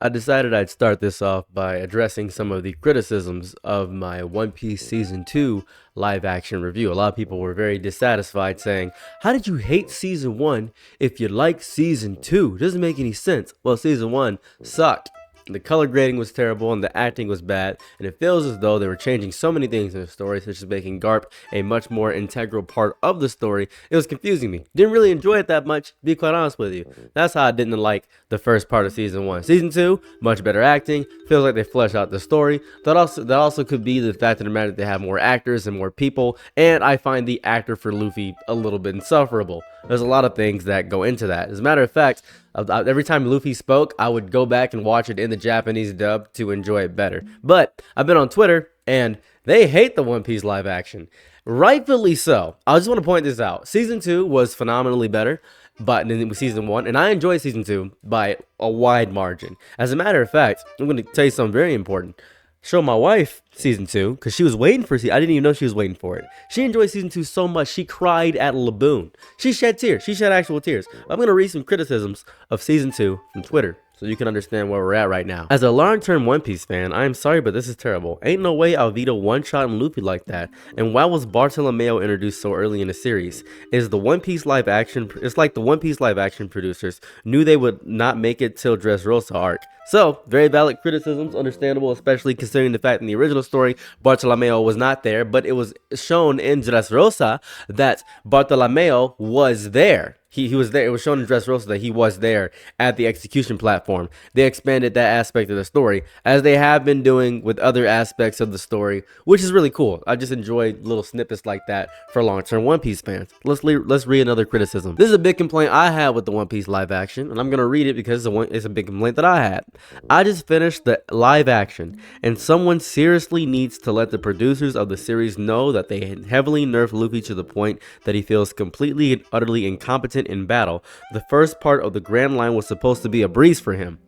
I decided I'd start this off by addressing some of the criticisms of my One Piece Season 2 live action review. A lot of people were very dissatisfied, saying, "How did you hate Season 1 if you like Season 2? It doesn't make any sense." Well, Season 1 sucked. The color grading was terrible and the acting was bad, and it feels as though they were changing so many things in the story, such as making Garp a much more integral part of the story. It was confusing me. Didn't really enjoy it that much, to be quite honest with you. That's how I didn't like the first part of Season 1. Season 2, much better acting, feels like they flesh out the story. That also could be the fact of the matter that they have more actors and more people, and I find the actor for Luffy a little bit insufferable. There's a lot of things that go into that. As a matter of fact, every time Luffy spoke, I would go back and watch it in the Japanese dub to enjoy it better. But I've been on Twitter, and they hate the One Piece live action. Rightfully so. I just want to point this out. Season 2 was phenomenally better than Season 1, and I enjoyed Season 2 by a wide margin. As a matter of fact, I'm going to tell you something very important. Show my wife Season 2 because she was waiting for I didn't even know she was waiting for it. She enjoyed Season 2 so much she cried at Laboon. She shed tears. She shed actual tears. I'm going to read some criticisms of Season 2 from Twitter so you can understand where we're at right now. As a long-term One Piece fan, I am sorry, but this is terrible. Ain't no way Alvito one-shot Luffy like that. And why was Bartolomeo introduced so early in the series? It's like the One Piece live action producers knew they would not make it till Dressrosa arc. So, very valid criticisms, understandable, especially considering the fact in the original story, Bartolomeo was not there, but it was shown in Dressrosa that Bartolomeo was there. He was there. It was shown in Dressrosa that he was there at the execution platform. They expanded that aspect of the story, as they have been doing with other aspects of the story, which is really cool. I just enjoy little snippets like that for long-term One Piece fans. Let's read another criticism. This is a big complaint I had with the One Piece live action, and I'm going to read it because it's a big complaint that I had. I just finished the live action, and someone seriously needs to let the producers of the series know that they heavily nerfed Luffy to the point that he feels completely and utterly incompetent in battle. The first part of the Grand Line was supposed to be a breeze for him.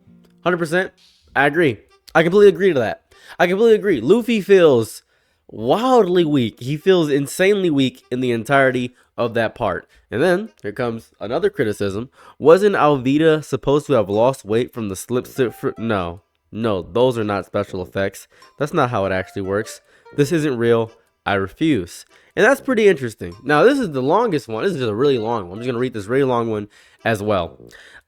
100%. I agree. I completely agree to that. I completely agree. Luffy feels wildly weak. He feels insanely weak in the entirety of that part. And then here comes another criticism. Wasn't Alvida supposed to have lost weight from the slip sit? No, those are not special effects. That's not how it actually works. This isn't real. I refuse. And that's pretty interesting. Now, this is the longest one. This is a really long one. I'm just going to read this really long one as well.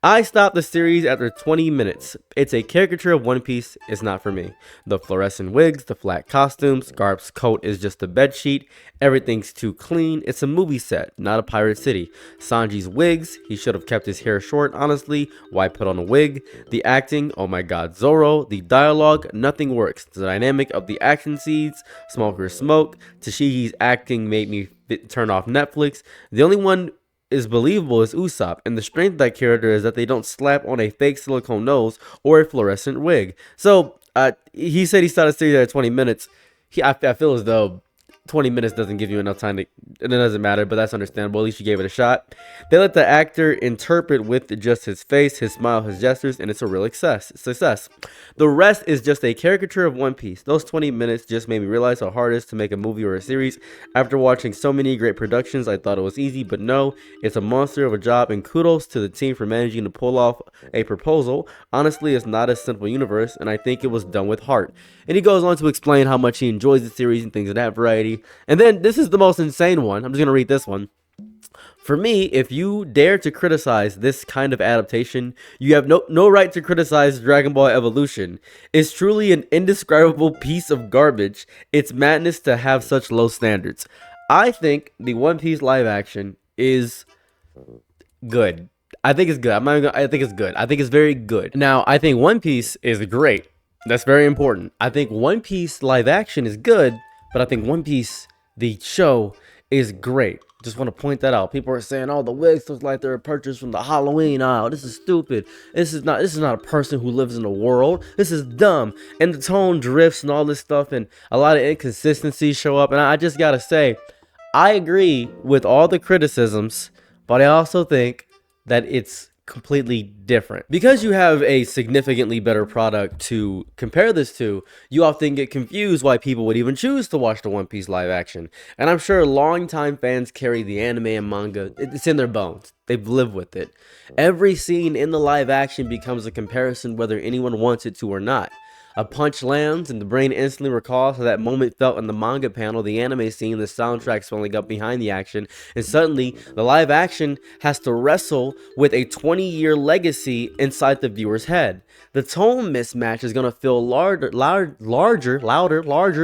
I stopped the series after 20 minutes. It's a caricature of One Piece. It's not for me. The fluorescent wigs, the flat costumes, Garp's coat is just a bedsheet. Everything's too clean. It's a movie set, not a pirate city. Sanji's wigs, he should have kept his hair short, honestly. Why put on a wig? The acting, oh my god, Zoro. The dialogue, nothing works. The dynamic of the action scenes, Smoker Smoke. Tashigi's acting made me turn off Netflix. The only one is believable is Usopp, and the strength of that character is that they don't slap on a fake silicone nose or a fluorescent wig. So he said he started series at 20 minutes. I feel as though 20 minutes doesn't give you enough time to, and it doesn't matter, but that's understandable. At least you gave it a shot. They let the actor interpret with just his face, his smile, his gestures, and it's a real success. The rest is just a caricature of One Piece. Those 20 minutes just made me realize how hard it is to make a movie or a series. After watching so many great productions, I thought it was easy, but no, it's a monster of a job, and kudos to the team for managing to pull off a proposal. Honestly, it's not a simple universe, and I think it was done with heart. And he goes on to explain how much he enjoys the series and things of that variety. And then this is the most insane one. I'm just going to read this one. For me, if you dare to criticize this kind of adaptation, you have no right to criticize Dragon Ball Evolution. It's truly an indescribable piece of garbage. It's madness to have such low standards. I think the One Piece live action is good. I think it's good. I think it's good. I think it's very good. Now, I think One Piece is great. That's very important. I think One Piece live action is good, but I think One Piece, the show, is great. Just want to point that out. People are saying, "Oh, the wigs look like they're purchased from the Halloween aisle. This is stupid. This is not a person who lives in the world. This is dumb." And the tone drifts and all this stuff, and a lot of inconsistencies show up. And I just gotta say, I agree with all the criticisms, but I also think that it's completely different. Because you have a significantly better product to compare this to, you often get confused why people would even choose to watch the One Piece live action. And I'm sure longtime fans carry the anime and manga, it's in their bones. They've lived with it. Every scene in the live action becomes a comparison whether anyone wants it to or not. A punch lands, and the brain instantly recalls how that moment felt in the manga panel, the anime scene, the soundtrack swelling up behind the action, and suddenly, the live action has to wrestle with a 20-year legacy inside the viewer's head. The tone mismatch is going to feel larger,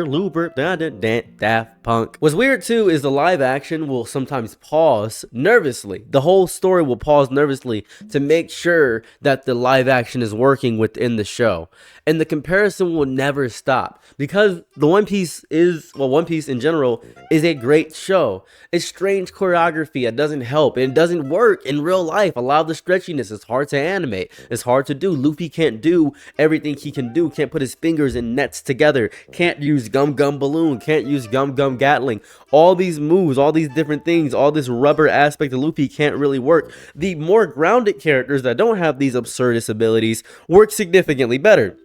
looper, Daft Punk. What's weird too is the live action will sometimes pause nervously. The whole story will pause nervously to make sure that the live action is working within the show. And the comparison will never stop because the One Piece in general is a great show. It's strange choreography. It doesn't help. It doesn't work in real life. A lot of the stretchiness is hard to animate. It's hard to do. Luffy can't do everything he can do. Can't put his fingers in nets together. Can't use Gum Gum Balloon. Can't use Gum Gum Gatling. All these moves, all these different things, all this rubber aspect of Luffy can't really work. The more grounded characters that don't have these absurdist abilities work significantly better.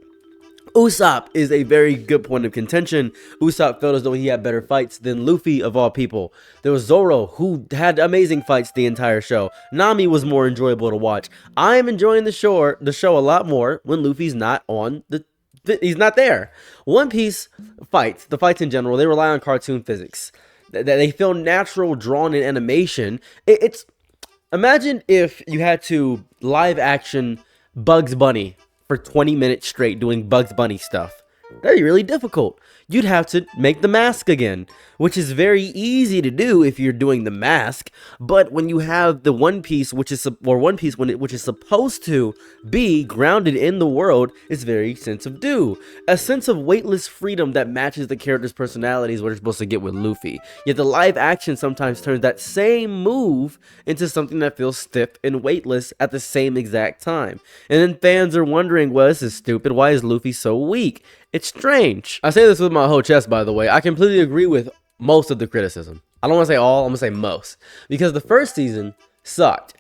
Usopp is a very good point of contention. Usopp felt as though he had better fights than Luffy of all people. There was Zoro, who had amazing fights the entire show. Nami was more enjoyable to watch. I am enjoying the show a lot more when Luffy's not he's not there. One Piece fights, the fights in general, they rely on cartoon physics. They feel natural, drawn in animation. Imagine if you had to live action Bugs Bunny for 20 minutes straight doing Bugs Bunny stuff. That'd be really difficult. You'd have to make the mask again, which is very easy to do if you're doing the mask. But when you have the One Piece, which is supposed to be grounded in the world, it's very sense of due. A sense of weightless freedom that matches the character's personality is what you're supposed to get with Luffy. Yet the live action sometimes turns that same move into something that feels stiff and weightless at the same exact time. And then fans are wondering, well, this is stupid. Why is Luffy so weak? It's strange. I say this with my whole chest, by the way. I completely agree with most of the criticism. I don't want to say all, I'm going to say most. Because the first season sucked.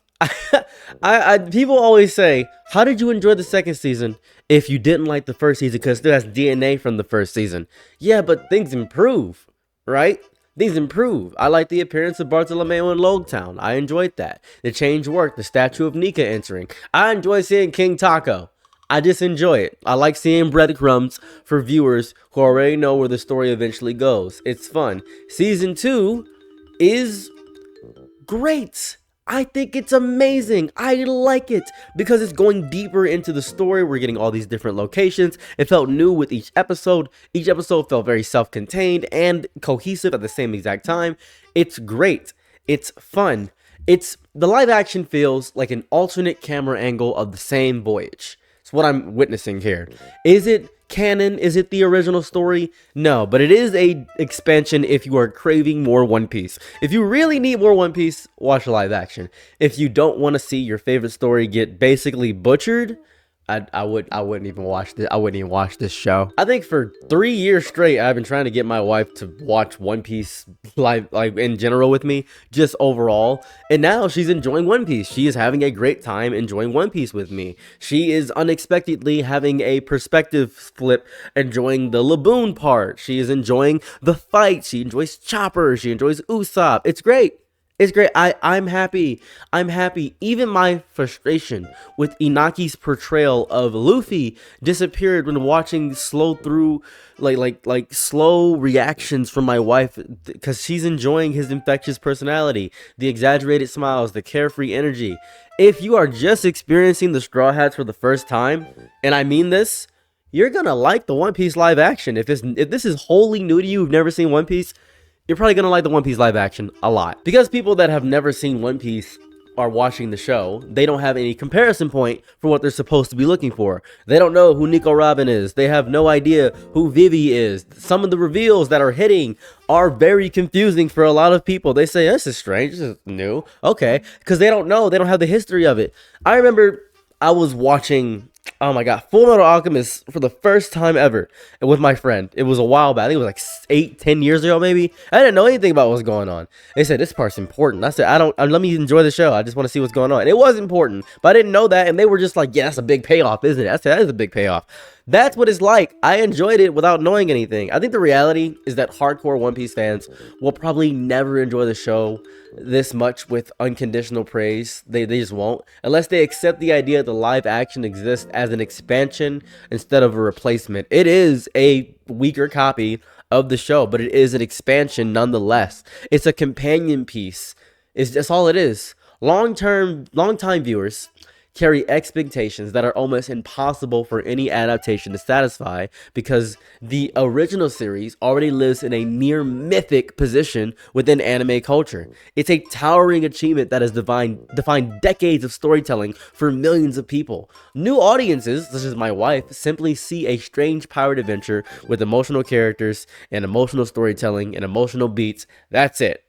People always say, how did you enjoy the second season if you didn't like the first season because it still has DNA from the first season? Yeah, but things improve, right? Things improve. I like the appearance of Bartolomeo in Logtown. I enjoyed that. The change worked. The statue of Nika entering. I enjoy seeing King Taco. I just enjoy it. I like seeing breadcrumbs for viewers who already know where the story eventually goes. It's fun. Season 2 is great. I think it's amazing. I like it because it's going deeper into the story. We're getting all these different locations. It felt new with each episode. Each episode felt very self-contained and cohesive at the same exact time. It's great. It's fun. The live action feels like an alternate camera angle of the same voyage. It's what I'm witnessing here. Is it canon? Is it the original story? No, but it is a expansion if you are craving more One Piece. If you really need more One Piece, watch live action. If you don't want to see your favorite story get basically butchered, I wouldn't even watch this. I wouldn't even watch this show. I think for 3 years straight, I've been trying to get my wife to watch One Piece live, like in general with me, just overall. And now she's enjoying One Piece. She is having a great time enjoying One Piece with me. She is unexpectedly having a perspective flip, enjoying the Laboon part. She is enjoying the fight. She enjoys Chopper. She enjoys Usopp. It's great. It's great. I'm happy. I'm happy. Even my frustration with Inaki's portrayal of Luffy disappeared when watching slow reactions from my wife because she's enjoying his infectious personality, the exaggerated smiles, the carefree energy. If you are just experiencing the Straw Hats for the first time, and I mean this, you're gonna like the One Piece live action. If this is wholly new to you, who've never seen One Piece, you're probably going to like the One Piece live action a lot. Because people that have never seen One Piece are watching the show, they don't have any comparison point for what they're supposed to be looking for. They don't know who Nico Robin is. They have no idea who Vivi is. Some of the reveals that are hitting are very confusing for a lot of people. They say, this is strange, this is new. Okay, because they don't know, they don't have the history of it. I remember I was watching oh my god, Full Metal Alchemist for the first time ever and with my friend. It was a while back. I think it was like 8, 10 years ago, maybe. I didn't know anything about what's going on. They said this part's important. I said, let me enjoy the show. I just want to see what's going on. And it was important, but I didn't know that. And they were just like, yeah, that's a big payoff, isn't it? I said, that is a big payoff. That's what it's like. I enjoyed it without knowing anything. I think the reality is that hardcore One Piece fans will probably never enjoy the show this much with unconditional praise. They just won't, unless they accept the idea that the live action exists as an expansion instead of a replacement. It is a weaker copy of the show, but it is an expansion nonetheless. It's a companion piece. That's all it is. Long-time viewers carry expectations that are almost impossible for any adaptation to satisfy because the original series already lives in a near mythic position within anime culture. It's a towering achievement that has defined decades of storytelling for millions of people. New audiences, such as my wife, simply see a strange pirate adventure with emotional characters and emotional storytelling and emotional beats. That's it.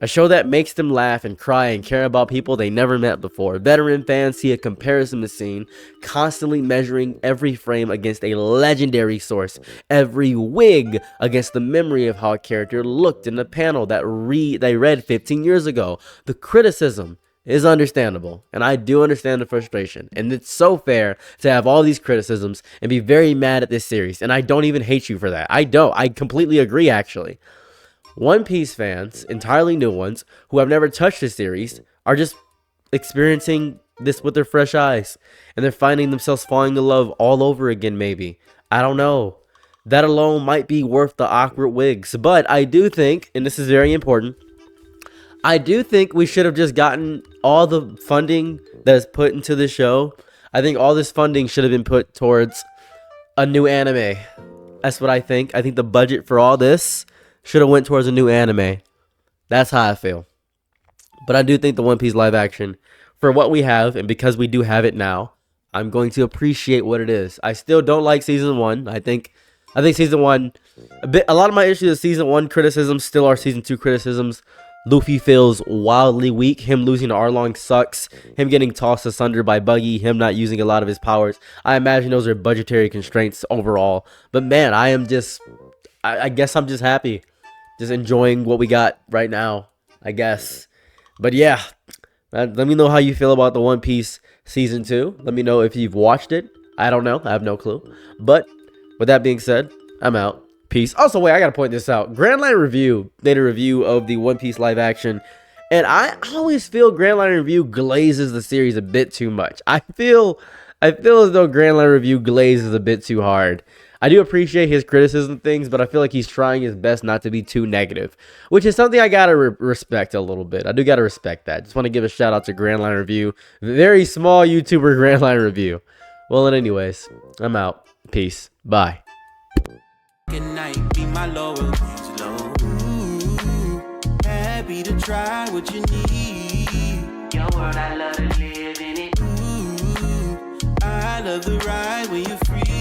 A show that makes them laugh and cry and care about people they never met before. Veteran fans see a comparison machine constantly measuring every frame against a legendary source, every wig against the memory of how a character looked in the panel that they read 15 years ago. The criticism is understandable, and I do understand the frustration, and it's so fair to have all these criticisms and be very mad at this series, and I don't even hate you for that. I completely agree, actually. One Piece fans, entirely new ones, who have never touched the series, are just experiencing this with their fresh eyes. And they're finding themselves falling in love all over again, maybe. I don't know. That alone might be worth the awkward wigs. But I do think, and this is very important, I do think we should have just gotten all the funding that is put into the show. I think all this funding should have been put towards a new anime. That's what I think. I think the budget for all this should have went towards a new anime. That's how I feel. But I do think the One Piece live action, for what we have, and because we do have it now, I'm going to appreciate what it is. I still don't like season 1. I think season 1, a lot of my issues with season 1 criticisms still are season 2 criticisms. Luffy feels wildly weak. Him losing to Arlong sucks. Him getting tossed asunder by Buggy. Him not using a lot of his powers. I imagine those are budgetary constraints overall. But man, I guess I'm just happy. Just enjoying what we got right now, I guess. But yeah, let me know how you feel about the One Piece Season 2. Let me know if you've watched it. I don't know. I have no clue. But with that being said, I'm out. Peace. Also, wait, I gotta point this out. Grand Line Review did a review of the One Piece live action, and I always feel Grand Line Review glazes the series a bit too much. I feel as though Grand Line Review glazes a bit too hard. I do appreciate his criticism things, but I feel like he's trying his best not to be too negative, which is something I gotta respect a little bit. I do gotta respect that. Just want to give a shout out to Grand Line Review, very small YouTuber Grand Line Review. Well, and anyways, I'm out. Peace. Bye. Good night, be my lover. Happy to try what you need. Your world, I love to live in it. I love the ride when you're free.